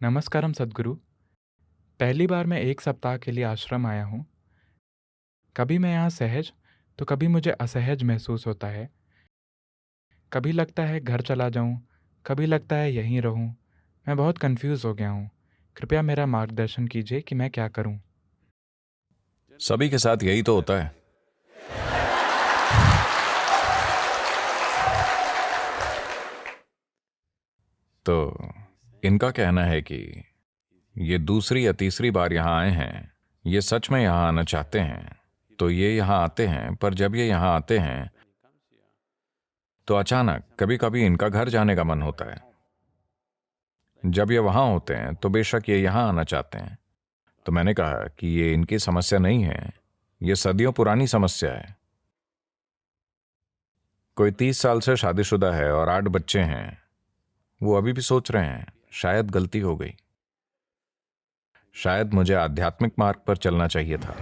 नमस्कारम सद्गुरु। पहली बार मैं 1 सप्ताह के लिए आश्रम आया हूँ। कभी मैं यहाँ सहज, तो कभी मुझे असहज महसूस होता है। कभी लगता है घर चला जाऊँ, कभी लगता है यहीं रहूँ। मैं बहुत कन्फ्यूज़ हो गया हूँ। कृपया मेरा मार्गदर्शन कीजिए कि मैं क्या करूँ? सभी के साथ यही तो होता है। तो इनका कहना है कि ये दूसरी या तीसरी बार यहां आए हैं। ये सच में यहां आना चाहते हैं, तो ये यहां आते हैं। पर जब ये यहां आते हैं तो अचानक कभी कभी इनका घर जाने का मन होता है। जब ये वहां होते हैं तो बेशक ये यहां आना चाहते हैं। तो मैंने कहा कि ये इनकी समस्या नहीं है, ये सदियों पुरानी समस्या है। कोई 30 साल से शादीशुदा है और 8 बच्चे हैं। वो अभी भी सोच रहे हैं शायद गलती हो गई, शायद मुझे आध्यात्मिक मार्ग पर चलना चाहिए था।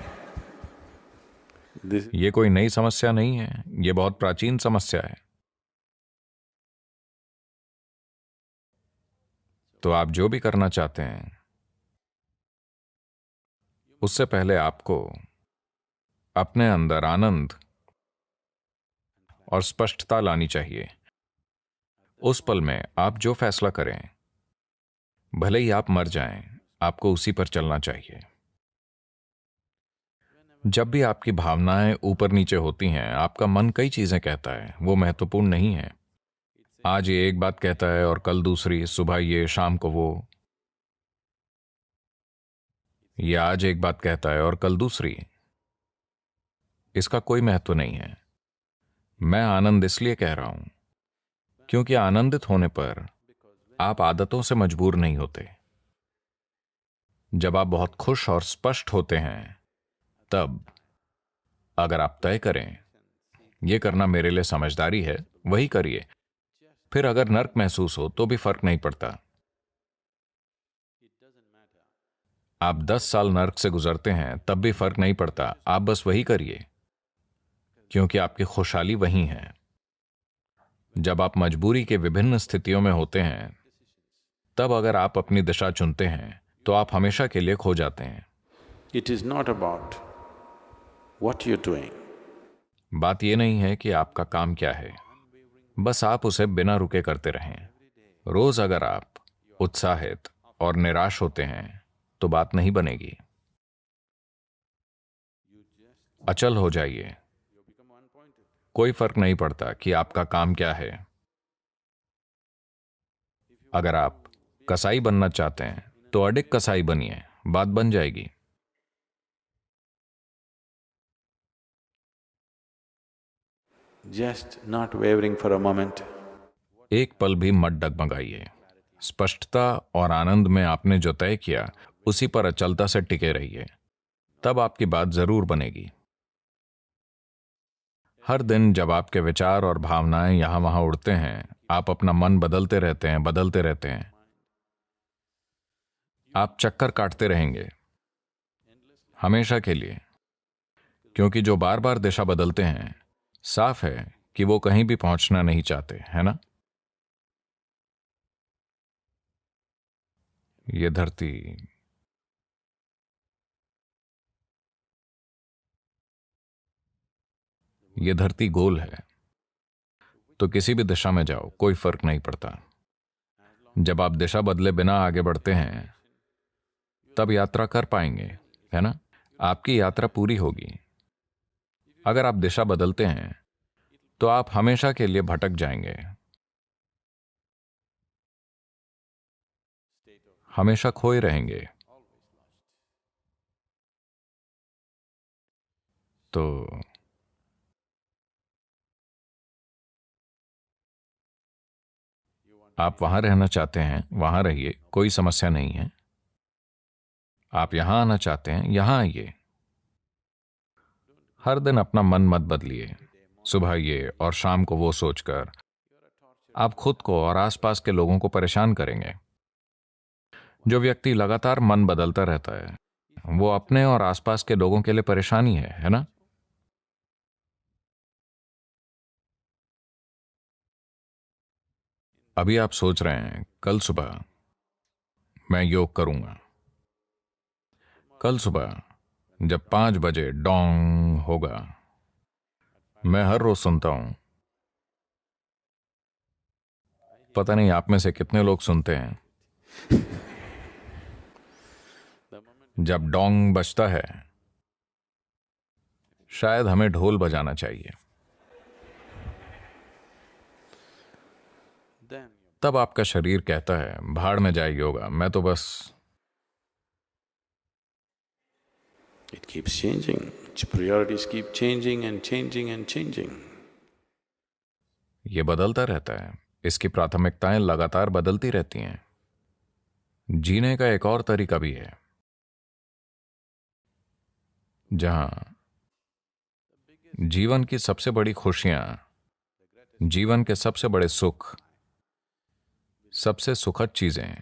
This, ये कोई नई समस्या नहीं है, ये बहुत प्राचीन समस्या है। तो आप जो भी करना चाहते हैं, उससे पहले आपको अपने अंदर आनंद और स्पष्टता लानी चाहिए। उस पल में आप जो फैसला करें, भले ही आप मर जाएं, आपको उसी पर चलना चाहिए। जब भी आपकी भावनाएं ऊपर नीचे होती हैं, आपका मन कई चीजें कहता है, वो महत्वपूर्ण नहीं है। आज ये एक बात कहता है और कल दूसरी, सुबह ये शाम को वो। ये आज एक बात कहता है और कल दूसरी। इसका कोई महत्व नहीं है। मैं आनंद इसलिए कह रहा हूं क्योंकि आनंदित होने पर आप आदतों से मजबूर नहीं होते। जब आप बहुत खुश और स्पष्ट होते हैं, तब अगर आप तय करें यह करना मेरे लिए समझदारी है, वही करिए। फिर अगर नर्क महसूस हो तो भी फर्क नहीं पड़ता। आप 10 साल नर्क से गुजरते हैं तब भी फर्क नहीं पड़ता, आप बस वही करिए, क्योंकि आपकी खुशहाली वही है। जब आप मजबूरी के विभिन्न स्थितियों में होते हैं, तब अगर आप अपनी दिशा चुनते हैं तो आप हमेशा के लिए खो जाते हैं। it is not about what you're doing. बात यह नहीं है कि आपका काम क्या है, बस आप उसे बिना रुके करते रहें। रोज अगर आप उत्साहित और निराश होते हैं तो बात नहीं बनेगी। अचल हो जाइए। कोई फर्क नहीं पड़ता कि आपका काम क्या है। अगर आप कसाई बनना चाहते हैं तो अडिग कसाई बनिए, बात बन जाएगी। Just not wavering for a moment. एक पल भी मत डगमगाइए। स्पष्टता और आनंद में आपने जो तय किया, उसी पर अचलता से टिके रहिए, तब आपकी बात जरूर बनेगी। हर दिन जब आपके विचार और भावनाएं यहां वहां उड़ते हैं, आप अपना मन बदलते रहते हैं, बदलते रहते हैं। आप चक्कर काटते रहेंगे हमेशा के लिए, क्योंकि जो बार बार दिशा बदलते हैं, साफ है कि वो कहीं भी पहुंचना नहीं चाहते, है ना? ये धरती ये धरती गोल है, तो किसी भी दिशा में जाओ, कोई फर्क नहीं पड़ता। जब आप दिशा बदले बिना आगे बढ़ते हैं, तब यात्रा कर पाएंगे, है ना? आपकी यात्रा पूरी होगी। अगर आप दिशा बदलते हैं तो आप हमेशा के लिए भटक जाएंगे, हमेशा खोए रहेंगे। तो आप वहां रहना चाहते हैं, वहां रहिए, कोई समस्या नहीं है। आप यहां आना चाहते हैं, यहां आइए। हर दिन अपना मन मत बदलिए। सुबह ये और शाम को वो सोचकर आप खुद को और आसपास के लोगों को परेशान करेंगे। जो व्यक्ति लगातार मन बदलता रहता है, वो अपने और आसपास के लोगों के लिए परेशानी है ना? अभी आप सोच रहे हैं कल सुबह मैं योग करूंगा। कल सुबह जब 5 बजे डोंग होगा, मैं हर रोज सुनता हूं। पता नहीं आप में से कितने लोग सुनते हैं। जब डोंग बजता है, शायद हमें ढोल बजाना चाहिए। तब आपका शरीर कहता है, भाड़ में जाए योगा, मैं तो बस। It keeps changing. Its priorities keep changing and changing and changing. ये बदलता रहता है, इसकी प्राथमिकताएं लगातार बदलती रहती हैं। जीने का एक और तरीका भी है, जहां जीवन की सबसे बड़ी खुशियां, जीवन के सबसे बड़े सुख, सबसे सुखद चीजें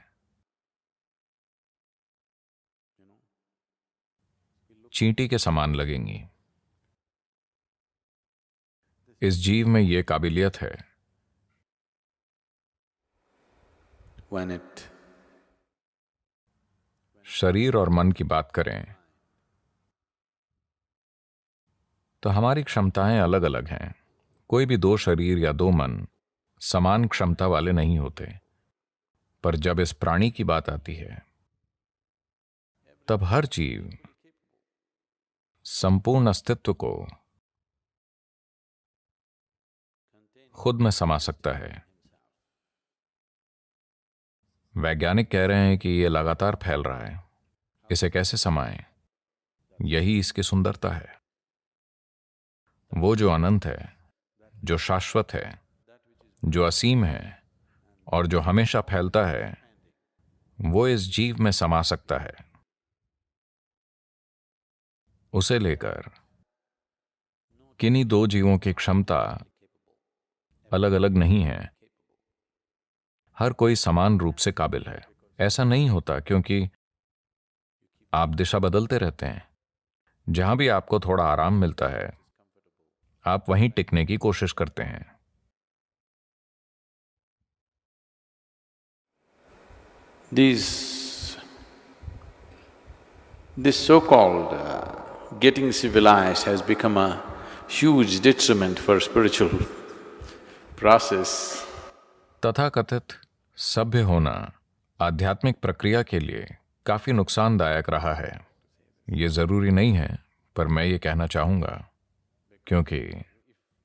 चींटी के समान लगेंगी। इस जीव में यह काबिलियत है। When it शरीर और मन की बात करें तो हमारी क्षमताएं अलग अलग हैं। कोई भी 2 शरीर या 2 मन समान क्षमता वाले नहीं होते। पर जब इस प्राणी की बात आती है, तब हर जीव संपूर्ण अस्तित्व को खुद में समा सकता है। वैज्ञानिक कह रहे हैं कि यह लगातार फैल रहा है। इसे कैसे समाएं? यही इसकी सुंदरता है। वो जो अनंत है, जो शाश्वत है, जो असीम है और जो हमेशा फैलता है, वो इस जीव में समा सकता है। उसे लेकर किन्हीं 2 जीवों की क्षमता अलग अलग नहीं है। हर कोई समान रूप से काबिल है। ऐसा नहीं होता, क्योंकि आप दिशा बदलते रहते हैं। जहां भी आपको थोड़ा आराम मिलता है, आप वहीं टिकने की कोशिश करते हैं। This so-called getting civilized has become a huge detriment for spiritual process. तथाकथित सभ्य होना आध्यात्मिक प्रक्रिया के लिए काफी नुकसानदायक रहा है। ये जरूरी नहीं है, पर मैं ये कहना चाहूंगा, क्योंकि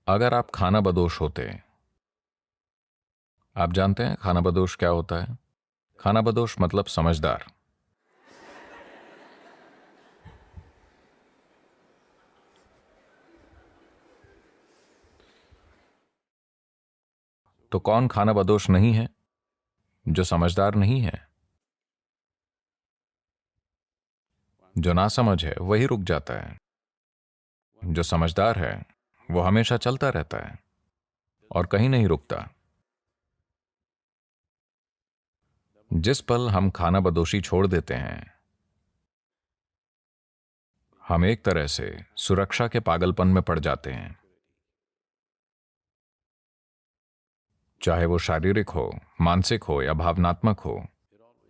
अगर आप खानाबदोश होते, आप जानते हैं खानाबदोश क्या होता है? खानाबदोश मतलब समझदार। तो कौन खानाबदोश नहीं है? जो समझदार नहीं है। जो नासमझ है वही रुक जाता है। जो समझदार है वो हमेशा चलता रहता है और कहीं नहीं रुकता। जिस पल हम खानाबदोशी छोड़ देते हैं, हम एक तरह से सुरक्षा के पागलपन में पड़ जाते हैं। चाहे वो शारीरिक हो, मानसिक हो या भावनात्मक हो,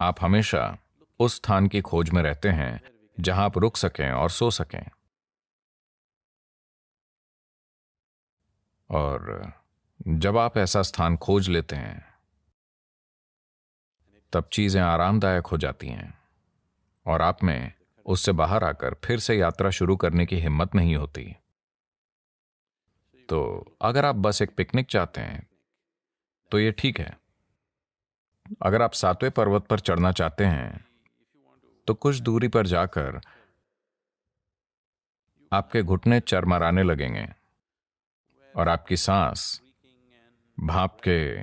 आप हमेशा उस स्थान की खोज में रहते हैं जहां आप रुक सकें और सो सकें। और जब आप ऐसा स्थान खोज लेते हैं, तब चीजें आरामदायक हो जाती हैं और आप में उससे बाहर आकर फिर से यात्रा शुरू करने की हिम्मत नहीं होती। तो अगर आप बस एक पिकनिक चाहते हैं तो ये ठीक है। अगर आप 7वें पर्वत पर चढ़ना चाहते हैं तो कुछ दूरी पर जाकर आपके घुटने चरमराने लगेंगे और आपकी सांस भाप के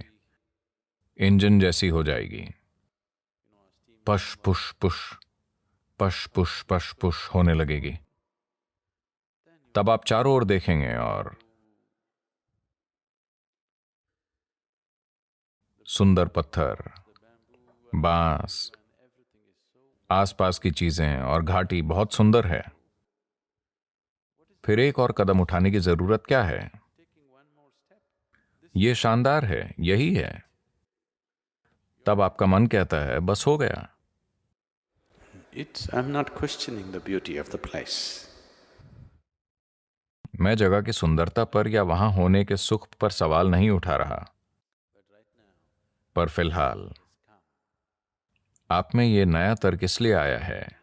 इंजन जैसी हो जाएगी। पश पुश पुश, पश पुश पश पुश होने लगेगी। तब आप चारों ओर देखेंगे और सुंदर पत्थर, बांस, आसपास की चीजें और घाटी बहुत सुंदर है। फिर एक और कदम उठाने की जरूरत क्या है? यह शानदार है, यही है। तब आपका मन कहता है, बस हो गया, I'm not questioning the beauty of the place. मैं जगह की सुंदरता पर या वहां होने के सुख पर सवाल नहीं उठा रहा, पर फिलहाल आप में ये नया तर्क इसलिए आया है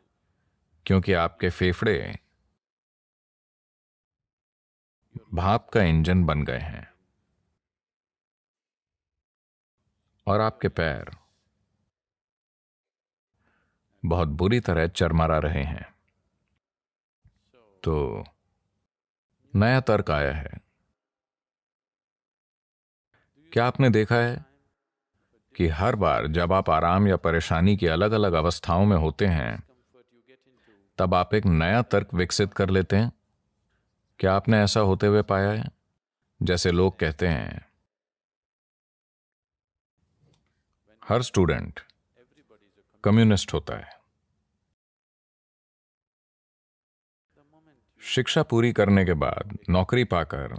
क्योंकि आपके फेफड़े भाप का इंजन बन गए हैं और आपके पैर बहुत बुरी तरह चरमरा रहे हैं। तो नया तर्क आया है। क्या आपने देखा है कि हर बार जब आप आराम या परेशानी की अलग अलग अवस्थाओं में होते हैं, तब आप एक नया तर्क विकसित कर लेते हैं? क्या आपने ऐसा होते हुए पाया है? जैसे लोग कहते हैं, हर स्टूडेंट कम्युनिस्ट होता है। शिक्षा पूरी करने के बाद नौकरी पाकर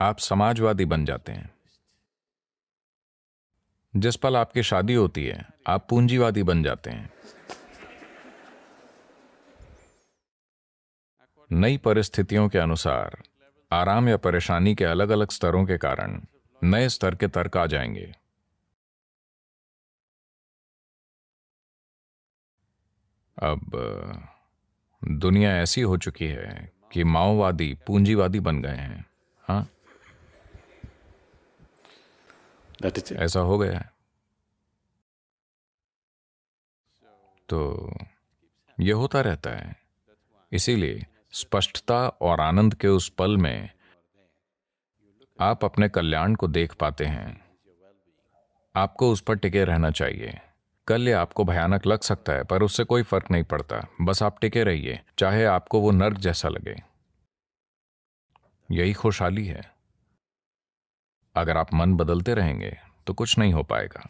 आप समाजवादी बन जाते हैं। जिस पल आपकी शादी होती है, आप पूंजीवादी बन जाते हैं। नई परिस्थितियों के अनुसार आराम या परेशानी के अलग अलग स्तरों के कारण नए स्तर के तर्क आ जाएंगे। अब दुनिया ऐसी हो चुकी है कि माओवादी पूंजीवादी बन गए हैं। हाँ, ऐसा हो गया है। तो यह होता रहता है। इसीलिए स्पष्टता और आनंद के उस पल में आप अपने कल्याण को देख पाते हैं। आपको उस पर टिके रहना चाहिए। कल ये आपको भयानक लग सकता है, पर उससे कोई फर्क नहीं पड़ता। बस आप टिके रहिए, चाहे आपको वो नर्क जैसा लगे। यही खुशहाली है। अगर आप मन बदलते रहेंगे तो कुछ नहीं हो पाएगा।